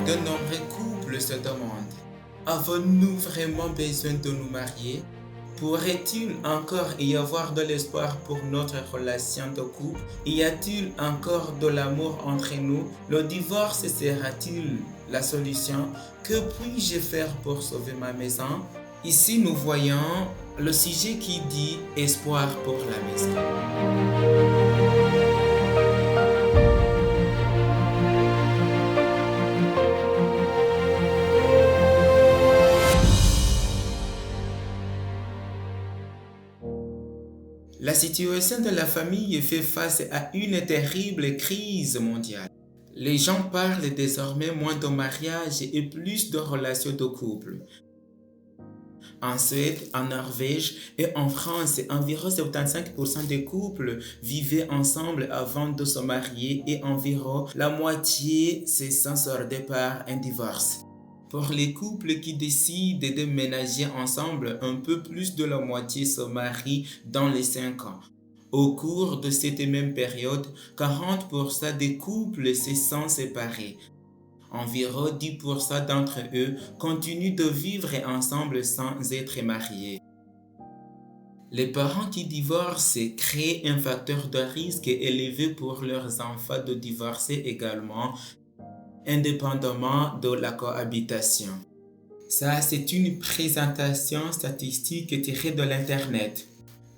De nombreux couples se demandent, avons-nous vraiment besoin de nous marier? Pourrait-il encore y avoir de l'espoir pour notre relation de couple? Y a-t-il encore de l'amour entre nous? Le divorce sera-t-il la solution? Que puis-je faire pour sauver ma maison? Ici, nous voyons le sujet qui dit espoir pour la maison. La situation de la famille fait face à une terrible crise mondiale. Les gens parlent désormais moins de mariage et plus de relations de couple. En Suède, en Norvège et en France, environ 75% des couples vivaient ensemble avant de se marier et environ la moitié se sont soldés par un divorce. Pour les couples qui décident de ménager ensemble, un peu plus de la moitié se marient dans les 5 ans. Au cours de cette même période, 40% des couples se sont séparés. Environ 10% d'entre eux continuent de vivre ensemble sans être mariés. Les parents qui divorcent créent un facteur de risque élevé pour leurs enfants de divorcer également, indépendamment de la cohabitation. Ça, c'est une présentation statistique tirée de l'Internet.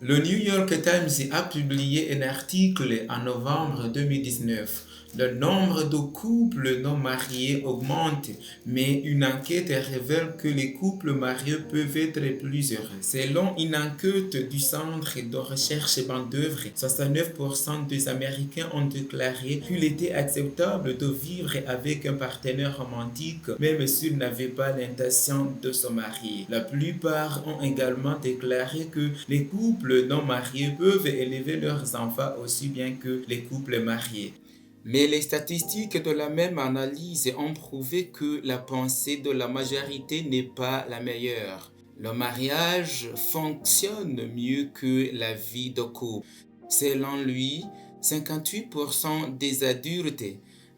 Le New York Times a publié un article en novembre 2019. Le nombre de couples non mariés augmente, mais une enquête révèle que les couples mariés peuvent être plus heureux. Selon une enquête du Centre de recherche main-d'œuvre, 69% des Américains ont déclaré qu'il était acceptable de vivre avec un partenaire romantique, même s'ils n'avaient pas l'intention de se marier. La plupart ont également déclaré que les couples non mariés peuvent élever leurs enfants aussi bien que les couples mariés. Mais les statistiques de la même analyse ont prouvé que la pensée de la majorité n'est pas la meilleure. Le mariage fonctionne mieux que la vie de couple. Selon lui, 58% des adultes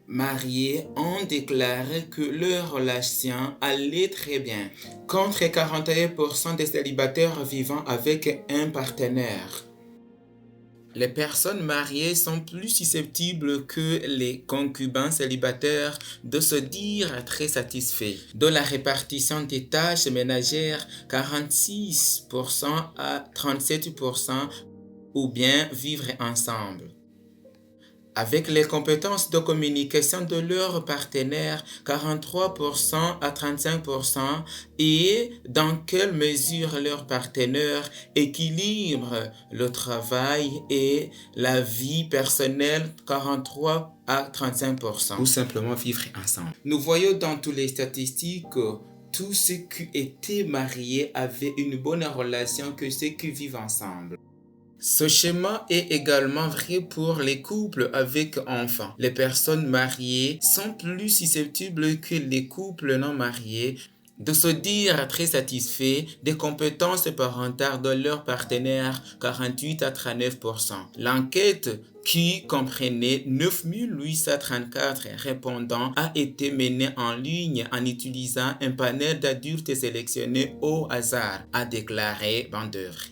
mariés ont déclaré que leur relation allait très bien, contre 41% des célibataires vivant avec un partenaire. Les personnes mariées sont plus susceptibles que les concubins célibataires de se dire très satisfaits. De la répartition des tâches ménagères, 46% à 37% ou bien vivre ensemble. Avec les compétences de communication de leur partenaire, 43% à 35%, et dans quelle mesure leur partenaire équilibre le travail et la vie personnelle, 43 à 35%. Tout simplement vivre ensemble. Nous voyons dans toutes les statistiques que tous ceux qui étaient mariés avaient une bonne relation que ceux qui vivent ensemble. Ce schéma est également vrai pour les couples avec enfants. Les personnes mariées sont plus susceptibles que les couples non mariés de se dire très satisfaits des compétences parentales de leur partenaire, 48 à 39%. L'enquête qui comprenait 9834 répondants a été menée en ligne en utilisant un panel d'adultes sélectionnés au hasard, a déclaré Main-d'œuvre.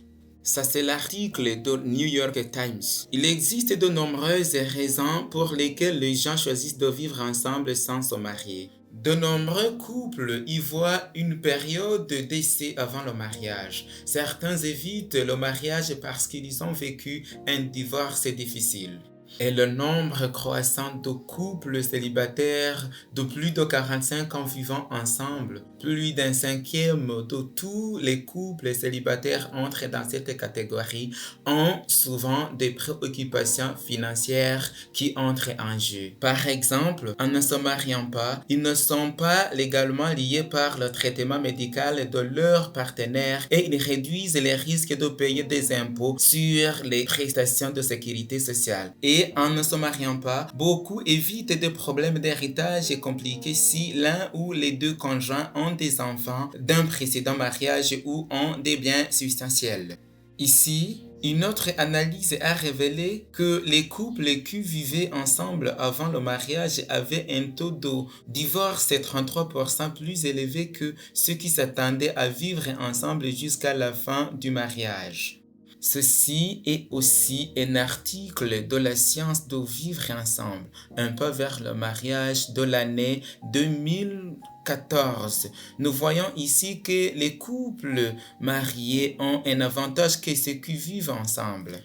Ça, c'est l'article de New York Times. Il existe de nombreuses raisons pour lesquelles les gens choisissent de vivre ensemble sans se marier. De nombreux couples y voient une période d'essai avant le mariage. Certains évitent le mariage parce qu'ils ont vécu un divorce difficile. Et le nombre croissant de couples célibataires de plus de 45 ans vivant ensemble, plus d'un cinquième de tous les couples célibataires entrent dans cette catégorie, ont souvent des préoccupations financières qui entrent en jeu. Par exemple, en ne se mariant pas, ils ne sont pas légalement liés par le traitement médical de leur partenaire et ils réduisent les risques de payer des impôts sur les prestations de sécurité sociale. Et en ne se mariant pas, beaucoup évitent des problèmes d'héritage compliqués si l'un ou les deux conjoints ont des enfants d'un précédent mariage ou ont des biens substantiels. Ici, Une autre analyse a révélé que les couples qui vivaient ensemble avant le mariage avaient un taux de divorce de 33% plus élevé que ceux qui s'attendaient à vivre ensemble jusqu'à la fin du mariage. Ceci est aussi un article de la science de vivre ensemble, un peu vers le mariage de l'année 2014. Nous voyons ici que les couples mariés ont un avantage que ceux qui vivent ensemble.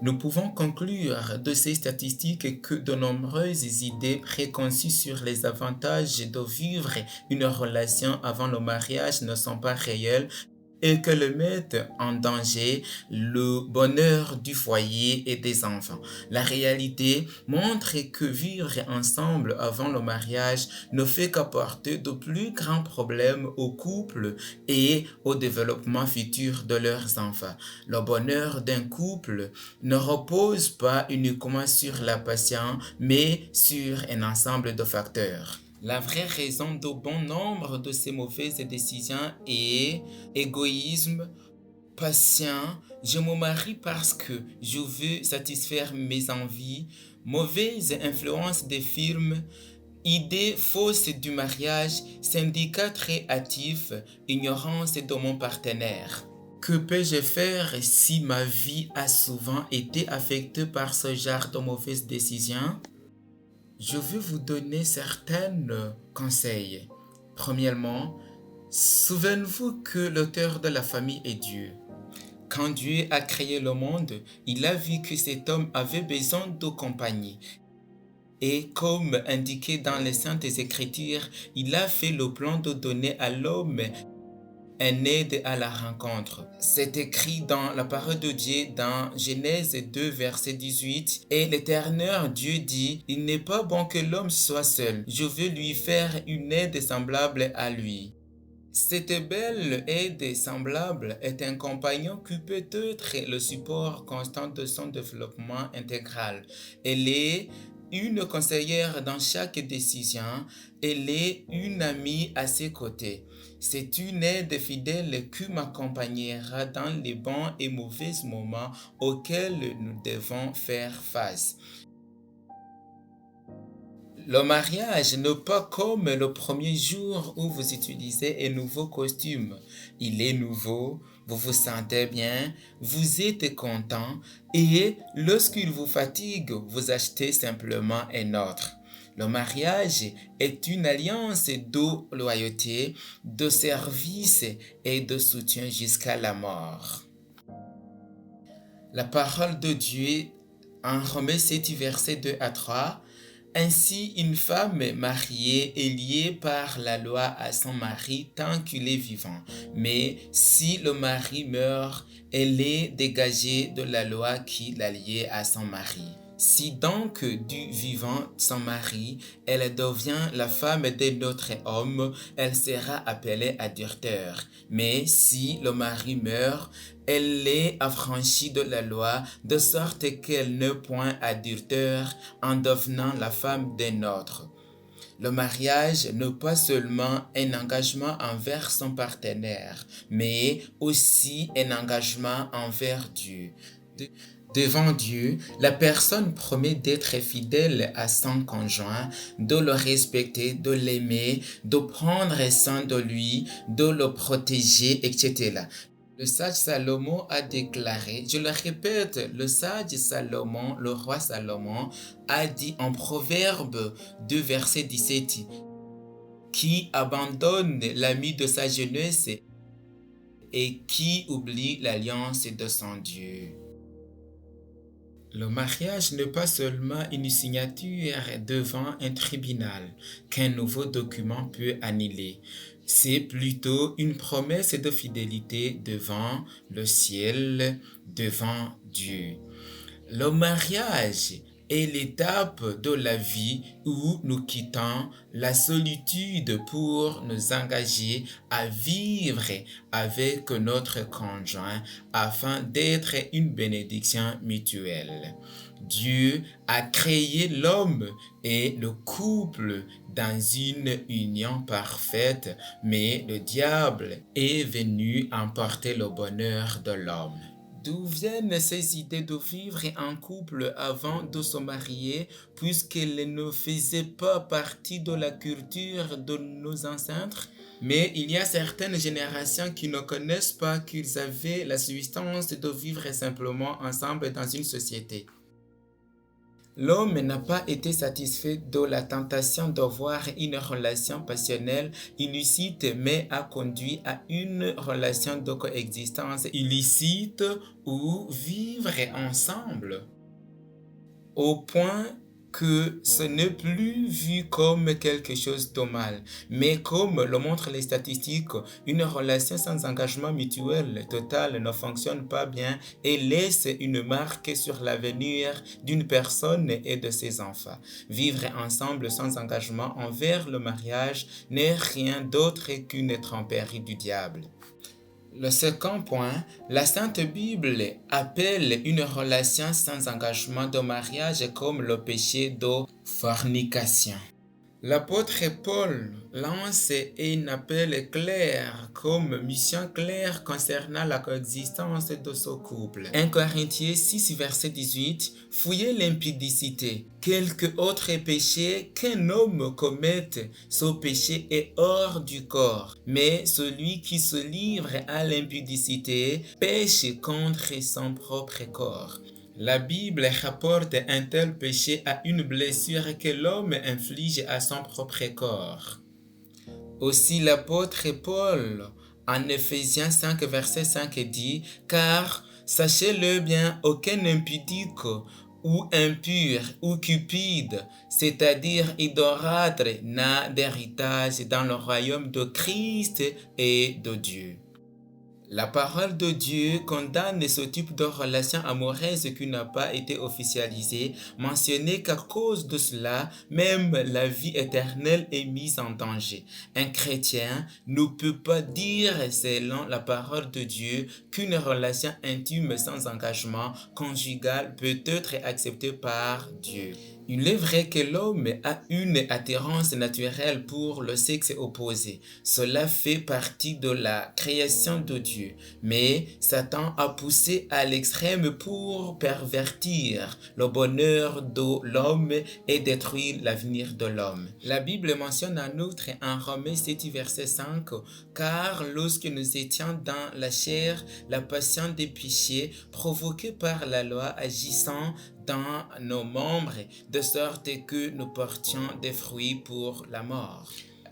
Nous pouvons conclure de ces statistiques que de nombreuses idées préconçues sur les avantages de vivre une relation avant le mariage ne sont pas réelles et qu'elles mettent en danger le bonheur du foyer et des enfants. La réalité montre que vivre ensemble avant le mariage ne fait qu'apporter de plus grands problèmes aux couples et au développement futur de leurs enfants. Le bonheur d'un couple ne repose pas uniquement sur la passion, mais sur un ensemble de facteurs. La vraie raison de bon nombre de ces mauvaises décisions est égoïsme, passion, je me marie parce que je veux satisfaire mes envies, mauvaise influence des films, idées fausses du mariage, syndicats très hâtifs, ignorance de mon partenaire. Que peux-je faire si ma vie a souvent été affectée par ce genre de mauvaises décisions? Je vais vous donner certains conseils. Premièrement, souvenez-vous que l'auteur de la famille est Dieu. Quand Dieu a créé le monde, il a vu que cet homme avait besoin de compagnie. Et comme indiqué dans les Saintes Écritures, il a fait le plan de donner à l'homme un aide à la rencontre. C'est écrit dans la parole de Dieu dans Genèse 2, verset 18. Et l'Éternel Dieu dit, il n'est pas bon que l'homme soit seul. Je veux lui faire une aide semblable à lui. Cette belle aide semblable est un compagnon qui peut être le support constant de son développement intégral. Elle est une conseillère dans chaque décision. Elle est une amie à ses côtés. C'est une aide fidèle qui m'accompagnera dans les bons et mauvais moments auxquels nous devons faire face. Le mariage n'est pas comme le premier jour où vous utilisez un nouveau costume. Il est nouveau, vous vous sentez bien, vous êtes content et lorsqu'il vous fatigue, vous achetez simplement un autre. Le mariage est une alliance de loyauté, de service et de soutien jusqu'à la mort. La parole de Dieu en Romains 7, versets 2 à 3. Ainsi, une femme mariée est liée par la loi à son mari tant qu'il est vivant. Mais si le mari meurt, elle est dégagée de la loi qui l'a liée à son mari. Si donc du vivant son mari, elle devient la femme d'un autre homme, elle sera appelée adultère. Mais si le mari meurt, elle est affranchie de la loi, de sorte qu'elle n'est point adultère en devenant la femme d'un autre. Le mariage n'est pas seulement un engagement envers son partenaire, mais aussi un engagement envers Dieu. Devant Dieu, la personne promet d'être fidèle à son conjoint, de le respecter, de l'aimer, de prendre soin de lui, de le protéger, etc. Le sage Salomon a déclaré, je le répète, le sage Salomon, le roi Salomon, a dit en Proverbe 2, verset 17, qui abandonne l'ami de sa jeunesse et qui oublie l'alliance de son Dieu. Le mariage n'est pas seulement une signature devant un tribunal qu'un nouveau document peut annuler. C'est plutôt une promesse de fidélité devant le ciel, devant Dieu. Le mariage est l'étape de la vie où nous quittons la solitude pour nous engager à vivre avec notre conjoint afin d'être une bénédiction mutuelle. Dieu a créé l'homme et le couple dans une union parfaite, mais le diable est venu emporter le bonheur de l'homme. D'où viennent ces idées de vivre en couple avant de se marier, puisqu'elles ne faisaient pas partie de la culture de nos ancêtres? Mais il y a certaines générations qui ne connaissent pas qu'ils avaient la substance de vivre simplement ensemble dans une société. L'homme n'a pas été satisfait de la tentation d'avoir une relation passionnelle illicite, mais a conduit à une relation de coexistence illicite ou vivre ensemble, au point que ce n'est plus vu comme quelque chose de mal, mais comme le montrent les statistiques, une relation sans engagement mutuel total ne fonctionne pas bien et laisse une marque sur l'avenir d'une personne et de ses enfants. Vivre ensemble sans engagement envers le mariage n'est rien d'autre qu'une tromperie du diable. Le second point, la Sainte Bible appelle une relation sans engagement de mariage comme le péché de fornication. L'apôtre Paul lance un appel clair comme mission claire concernant la coexistence de ce couple. 1 Corinthiens 6, verset 18, « Fuyez l'impudicité. Quelque autre péché qu'un homme commette, ce péché est hors du corps. Mais celui qui se livre à l'impudicité pêche contre son propre corps. » La Bible rapporte un tel péché à une blessure que l'homme inflige à son propre corps. Aussi l'apôtre Paul, en Éphésiens 5, verset 5, dit « Car, sachez-le bien, aucun impudique ou impur ou cupide, c'est-à-dire idolâtre, n'a d'héritage dans le royaume de Christ et de Dieu. » La parole de Dieu condamne ce type de relation amoureuse qui n'a pas été officialisée, mentionnant qu'à cause de cela, même la vie éternelle est mise en danger. Un chrétien ne peut pas dire, selon la parole de Dieu, qu'une relation intime sans engagement conjugal peut être acceptée par Dieu. Il est vrai que l'homme a une attirance naturelle pour le sexe opposé. Cela fait partie de la création de Dieu. Mais Satan a poussé à l'extrême pour pervertir le bonheur de l'homme et détruire l'avenir de l'homme. La Bible mentionne en outre en Romains 7, verset 5, « Car lorsque nous étions dans la chair, la passion des péchés provoquée par la loi agissant dans nos membres, de sorte que nous portions des fruits pour la mort. »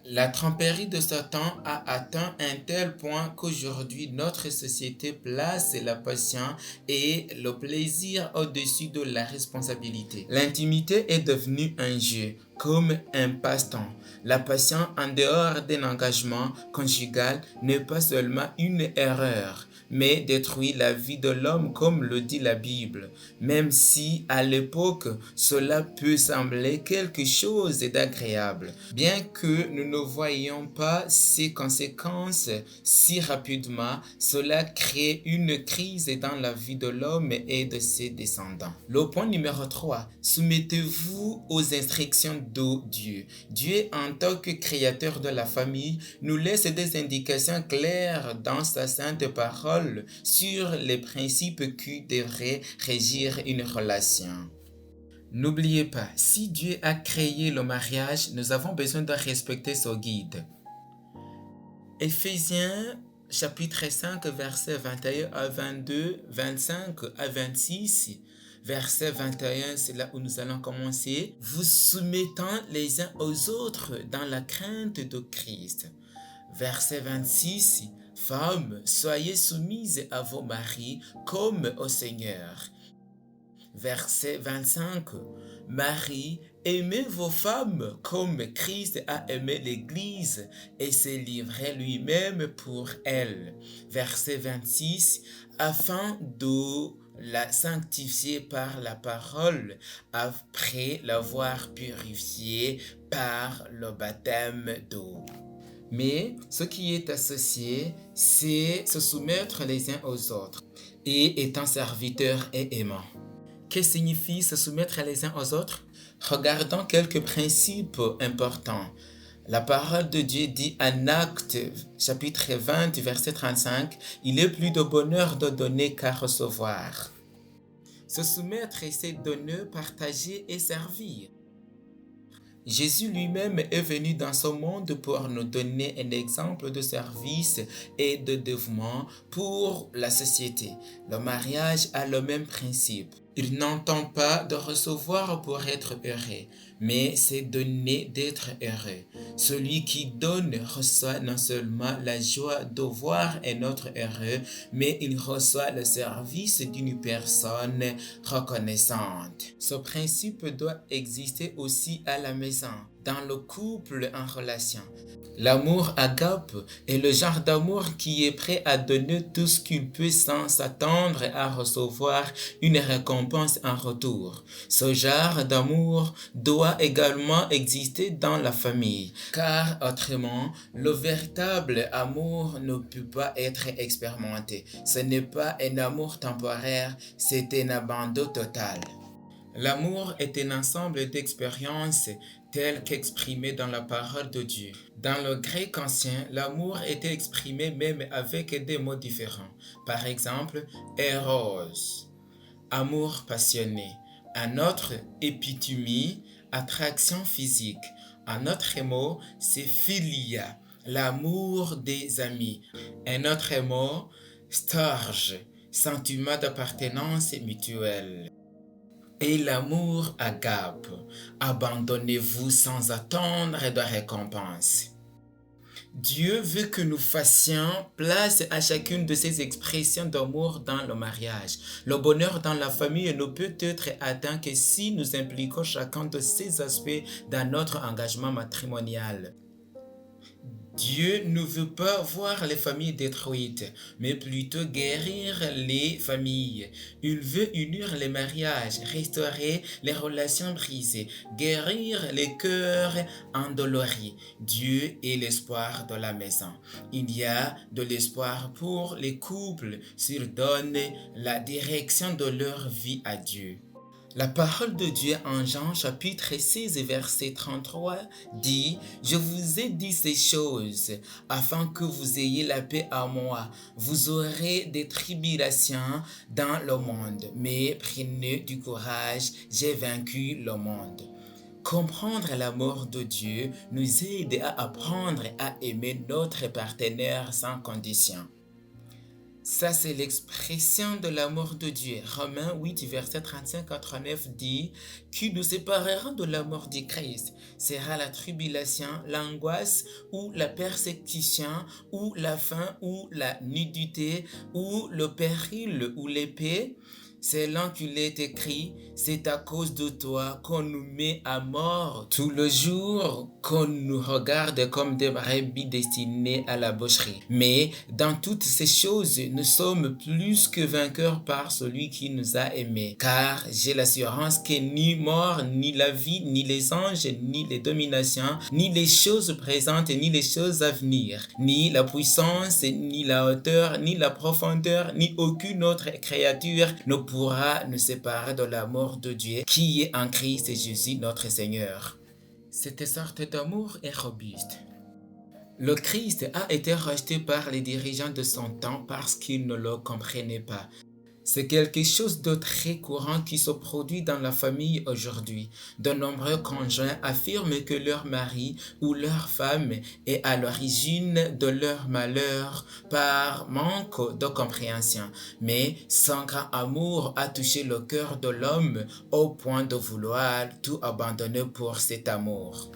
La tromperie de Satan a atteint un tel point qu'aujourd'hui notre société place la passion et le plaisir au-dessus de la responsabilité. L'intimité est devenue un jeu, comme un passe-temps. La passion en dehors d'un engagement conjugal n'est pas seulement une erreur, mais détruit la vie de l'homme comme le dit la Bible, même si à l'époque cela peut sembler quelque chose d'agréable. Bien que nous ne voyions pas ses conséquences si rapidement, cela crée une crise dans la vie de l'homme et de ses descendants. Le point numéro 3, soumettez-vous aux instructions de Dieu. Dieu, en tant que créateur de la famille, nous laisse des indications claires dans sa sainte parole sur les principes qui devraient régir une relation. N'oubliez pas, si Dieu a créé le mariage, nous avons besoin de respecter son guide. Éphésiens chapitre 5, versets 21 à 22, 25 à 26, verset 21, c'est là où nous allons commencer. Vous soumettant les uns aux autres dans la crainte de Christ. Verset 26, femmes, soyez soumises à vos maris comme au Seigneur. Verset 25, Marie, aimez vos femmes comme Christ a aimé l'Église et s'est livré lui-même pour elle. Verset 26, afin de la sanctifier par la parole, après l'avoir purifiée par le baptême d'eau. Mais ce qui est associé, c'est se soumettre les uns aux autres et étant serviteurs et aimants. Que signifie se soumettre les uns aux autres? Regardons quelques principes importants. La parole de Dieu dit en Actes, chapitre 20, verset 35, « Il est plus de bonheur de donner qu'à recevoir. » Se soumettre, c'est donner, partager et servir. Jésus lui-même est venu dans ce monde pour nous donner un exemple de service et de dévouement pour la société. Le mariage a le même principe. Il n'entend pas de recevoir pour être heureux, mais c'est donner d'être heureux. Celui qui donne reçoit non seulement la joie de voir un autre heureux, mais il reçoit le service d'une personne reconnaissante. Ce principe doit exister aussi à la maison, dans le couple en relation. L'amour agape est le genre d'amour qui est prêt à donner tout ce qu'il peut sans s'attendre à recevoir une récompense en retour. Ce genre d'amour doit également exister dans la famille, car autrement, le véritable amour ne peut pas être expérimenté. Ce n'est pas un amour temporaire, c'est un abandon total. L'amour est un ensemble d'expériences telles qu'exprimées dans la parole de Dieu. Dans le grec ancien, l'amour était exprimé même avec des mots différents. Par exemple, eros, amour passionné. Un autre, épithumie, attraction physique. Un autre mot, c'est philia, l'amour des amis. Un autre mot, storge, sentiment d'appartenance mutuelle. Et l'amour agape, abandonnez-vous sans attendre de récompense. Dieu veut que nous fassions place à chacune de ces expressions d'amour dans le mariage. Le bonheur dans la famille ne peut être atteint que si nous impliquons chacun de ces aspects dans notre engagement matrimonial. Dieu ne veut pas voir les familles détruites, mais plutôt guérir les familles. Il veut unir les mariages, restaurer les relations brisées, guérir les cœurs endoloris. Dieu est l'espoir de la maison. Il y a de l'espoir pour les couples s'ils donnent la direction de leur vie à Dieu. La parole de Dieu en Jean chapitre 16 verset 33 dit « Je vous ai dit ces choses afin que vous ayez la paix en moi. Vous aurez des tribulations dans le monde, mais prenez du courage, j'ai vaincu le monde. » Comprendre l'amour de Dieu nous aide à apprendre à aimer notre partenaire sans condition. Ça, c'est l'expression de l'amour de Dieu. Romains 8, verset 35 à 39 dit « Qui nous séparera de l'amour du Christ sera la tribulation, l'angoisse ou la persécution ou la faim ou la nudité ou le péril ou l'épée. C'est là qu'il est écrit, c'est à cause de toi qu'on nous met à mort tout le jour, qu'on nous regarde comme des brebis destinées à la boucherie. Mais dans toutes ces choses, nous sommes plus que vainqueurs par celui qui nous a aimés. Car j'ai l'assurance que ni mort, ni la vie, ni les anges, ni les dominations, ni les choses présentes, ni les choses à venir, ni la puissance, ni la hauteur, ni la profondeur, ni aucune autre créature ne pourra nous séparer de l'amour de Dieu qui est en Christ Jésus notre Seigneur. Cette sorte d'amour est robuste. Le Christ a été rejeté par les dirigeants de son temps parce qu'ils ne le comprenaient pas. C'est quelque chose de très courant qui se produit dans la famille aujourd'hui. De nombreux conjoints affirment que leur mari ou leur femme est à l'origine de leur malheur par manque de compréhension. Mais son grand amour a touché le cœur de l'homme au point de vouloir tout abandonner pour cet amour.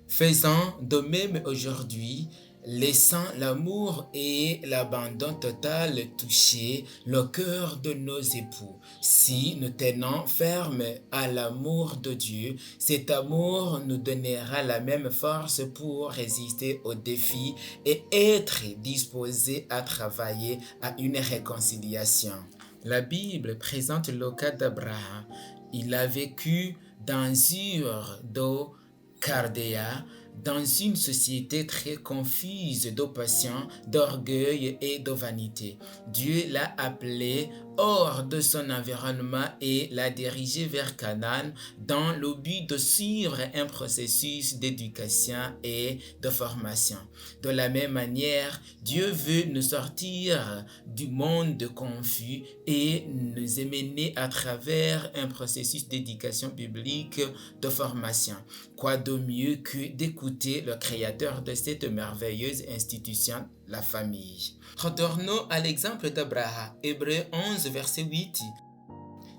Faisons de même aujourd'hui, laissant l'amour et l'abandon total toucher le cœur de nos époux. Si nous tenons ferme à l'amour de Dieu, cet amour nous donnera la même force pour résister aux défis et être disposés à travailler à une réconciliation. La Bible présente le cas d'Abraham. Il a vécu dans Ur de Chaldéa, dans une société très confuse de passion, d'orgueil et de vanité. Dieu l'a appelé hors de son environnement et l'a dirigé vers Canaan dans le but de suivre un processus d'éducation et de formation. De la même manière, Dieu veut nous sortir du monde confus et nous émener à travers un processus d'éducation biblique de formation. Quoi de mieux que d'écouter le créateur de cette merveilleuse institution, la famille. Retournons à l'exemple d'Abraham. Hébreux 11, verset 8.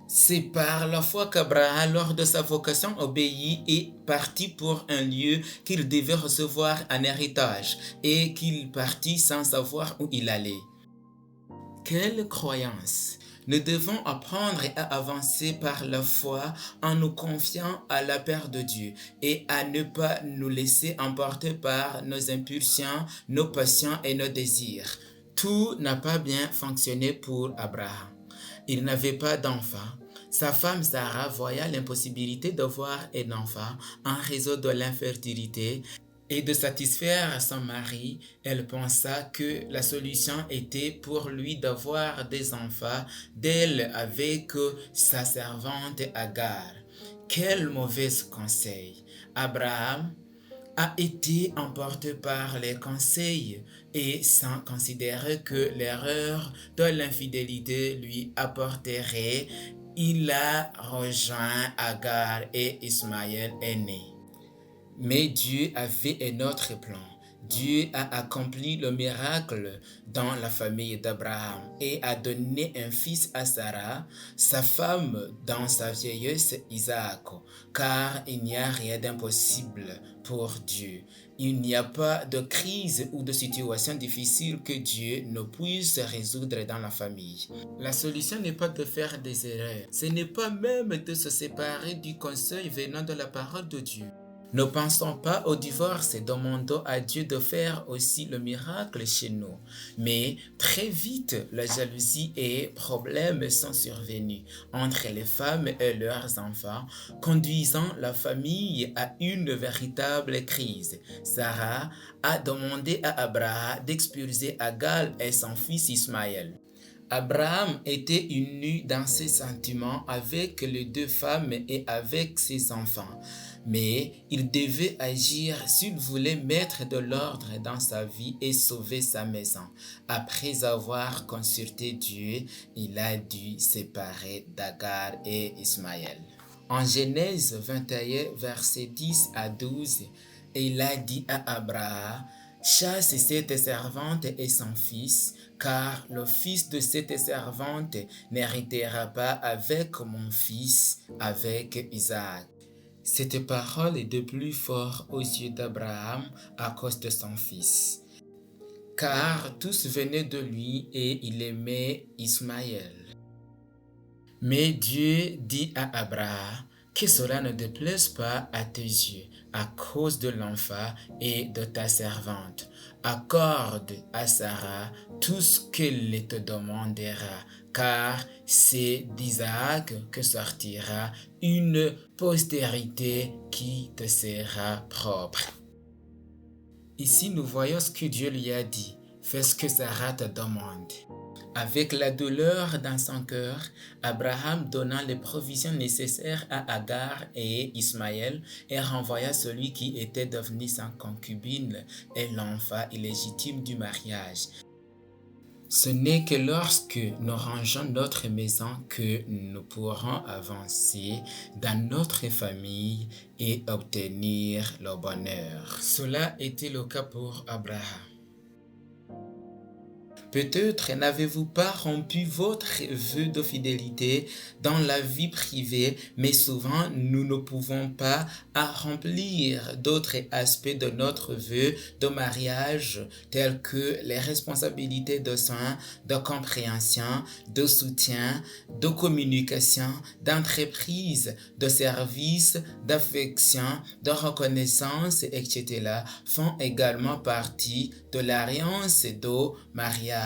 C'est par la foi qu'Abraham, lors de sa vocation, obéit et partit pour un lieu qu'il devait recevoir en héritage et qu'il partit sans savoir où il allait. Quelle croyance! Nous devons apprendre à avancer par la foi en nous confiant à la paix de Dieu et à ne pas nous laisser emporter par nos impulsions, nos passions et nos désirs. Tout n'a pas bien fonctionné pour Abraham. Il n'avait pas d'enfant. Sa femme Sarah voyait l'impossibilité d'avoir un enfant en raison de l'infertilité et de satisfaire son mari. Elle pensa que la solution était pour lui d'avoir des enfants d'elle avec sa servante Agar. Quel mauvais conseil! Abraham a été emporté par les conseils et sans considérer que l'erreur de l'infidélité lui apporterait, il a rejoint Agar et Ismaël est né. Mais Dieu avait un autre plan. Dieu a accompli le miracle dans la famille d'Abraham et a donné un fils à Sarah, sa femme, dans sa vieillesse Isaac, car il n'y a rien d'impossible pour Dieu. Il n'y a pas de crise ou de situation difficile que Dieu ne puisse résoudre dans la famille. La solution n'est pas de faire des erreurs, ce n'est pas même de se séparer du conseil venant de la parole de Dieu. Ne pensons pas au divorce et demandons à Dieu de faire aussi le miracle chez nous. Mais très vite, la jalousie et problèmes sont survenus entre les femmes et leurs enfants, conduisant la famille à une véritable crise. Sarah a demandé à Abraham d'expulser Agar et son fils Ismaël. Abraham était uni dans ses sentiments avec les deux femmes et avec ses enfants. Mais il devait agir s'il voulait mettre de l'ordre dans sa vie et sauver sa maison. Après avoir consulté Dieu, il a dû séparer d'Agar et Ismaël. En Genèse 21, versets 10 à 12, il a dit à Abraham: « Chasse cette servante et son fils, car le fils de cette servante n'héritera pas avec mon fils, avec Isaac. » Cette parole est de plus fort aux yeux d'Abraham à cause de son fils, car tous venaient de lui et il aimait Ismaël. Mais Dieu dit à Abraham: « Que cela ne déplaise pas à tes yeux à cause de l'enfant et de ta servante. Accorde à Sarah tout ce qu'elle te demandera, car c'est d'Isaac que sortira une postérité qui te sera propre. » Ici, nous voyons ce que Dieu lui a dit. Fais ce que Sarah te demande. Avec la douleur dans son cœur, Abraham donna les provisions nécessaires à Agar et Ismaël et renvoya celui qui était devenu sa concubine et l'enfant illégitime du mariage. Ce n'est que lorsque nous rangeons notre maison que nous pourrons avancer dans notre famille et obtenir le bonheur. Cela était le cas pour Abraham. Peut-être n'avez-vous pas rompu votre vœu de fidélité dans la vie privée, mais souvent nous ne pouvons pas remplir d'autres aspects de notre vœu de mariage, tels que les responsabilités de soins, de compréhension, de soutien, de communication, d'entreprise, de service, d'affection, de reconnaissance, etc. font également partie de l'alliance de mariage,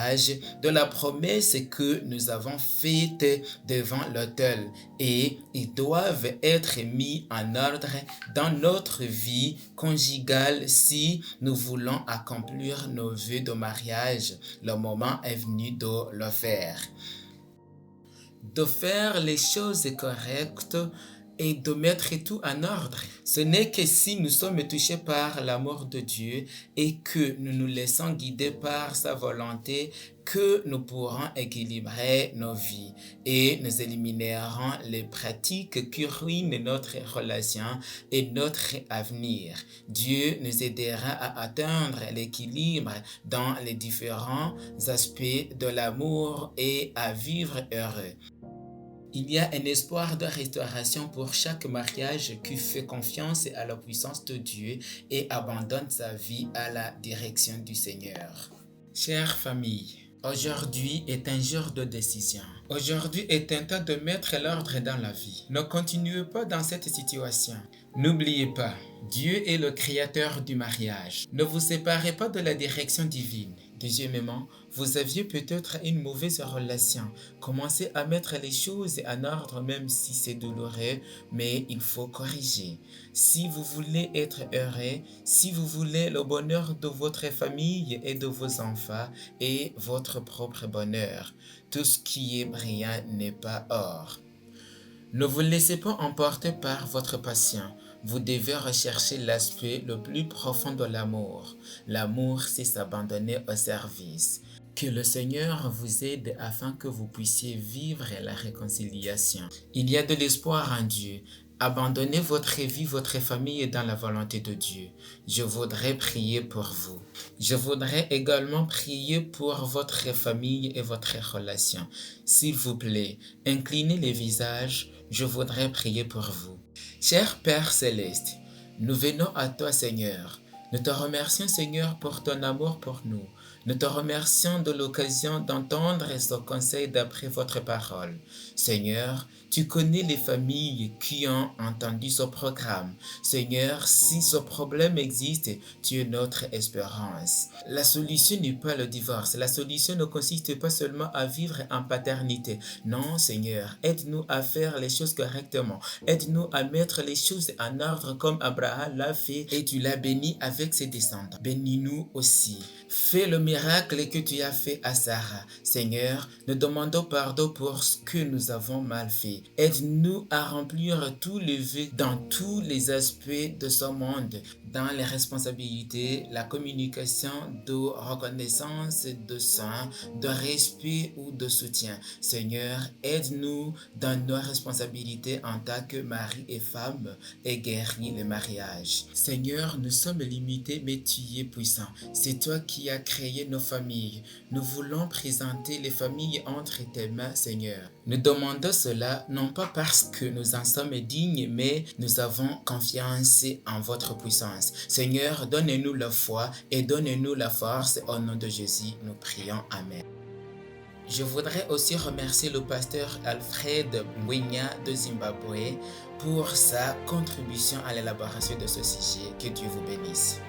de la promesse que nous avons faite devant l'autel, et ils doivent être mis en ordre dans notre vie conjugale si nous voulons accomplir nos vœux de mariage. Le moment est venu de le faire. de faire les choses correctes et de mettre tout en ordre. Ce n'est que si nous sommes touchés par l'amour de Dieu et que nous nous laissons guider par sa volonté que nous pourrons équilibrer nos vies et nous éliminerons les pratiques qui ruinent notre relation et notre avenir. Dieu nous aidera à atteindre l'équilibre dans les différents aspects de l'amour et à vivre heureux. Il y a un espoir de restauration pour chaque mariage qui fait confiance à la puissance de Dieu et abandonne sa vie à la direction du Seigneur. Chère famille, aujourd'hui est un jour de décision. Aujourd'hui est un temps de mettre l'ordre dans la vie. Ne continuez pas dans cette situation. N'oubliez pas, Dieu est le créateur du mariage. Ne vous séparez pas de la direction divine. Deuxièmement, vous aviez peut-être une mauvaise relation. Commencez à mettre les choses en ordre même si c'est douloureux, mais il faut corriger. Si vous voulez être heureux, si vous voulez le bonheur de votre famille et de vos enfants et votre propre bonheur, tout ce qui est brillant n'est pas or. Ne vous laissez pas emporter par votre passion. Vous devez rechercher l'aspect le plus profond de l'amour. L'amour, c'est s'abandonner au service. Que le Seigneur vous aide afin que vous puissiez vivre la réconciliation. Il y a de l'espoir en Dieu. Abandonnez votre vie, votre famille dans la volonté de Dieu. Je voudrais prier pour vous. Je voudrais également prier pour votre famille et votre relation. S'il vous plaît, inclinez les visages. Je voudrais prier pour vous. Cher Père Céleste, nous venons à toi, Seigneur. Nous te remercions, Seigneur, pour ton amour pour nous. Nous te remercions de l'occasion d'entendre ce conseil d'après votre parole. Seigneur, tu connais les familles qui ont entendu ce programme. Seigneur, si ce problème existe, tu es notre espérance. La solution n'est pas le divorce. La solution ne consiste pas seulement à vivre en paternité. Non, Seigneur, aide-nous à faire les choses correctement. Aide-nous à mettre les choses en ordre comme Abraham l'a fait et tu l'as béni avec ses descendants. Bénis-nous aussi. Fais le miracle que tu as fait à Sarah. Seigneur, nous demandons pardon pour ce que nous avons mal fait. Aide-nous à remplir tous les vœux dans tous les aspects de ce monde, dans les responsabilités, la communication, de reconnaissance, de soin, de respect ou de soutien. Seigneur, aide-nous dans nos responsabilités en tant que mari et femme et guéris le mariage. Seigneur, nous sommes limités mais tu es puissant. C'est toi qui as créé nos familles. Nous voulons présenter les familles entre tes mains, Seigneur. Nous demandons cela non pas parce que nous en sommes dignes, mais nous avons confiance en votre puissance. Seigneur, donne-nous la foi et donne-nous la force. Au nom de Jésus, nous prions. Amen. Je voudrais aussi remercier le pasteur Alfred Mwinya de Zimbabwe pour sa contribution à l'élaboration de ce sujet. Que Dieu vous bénisse.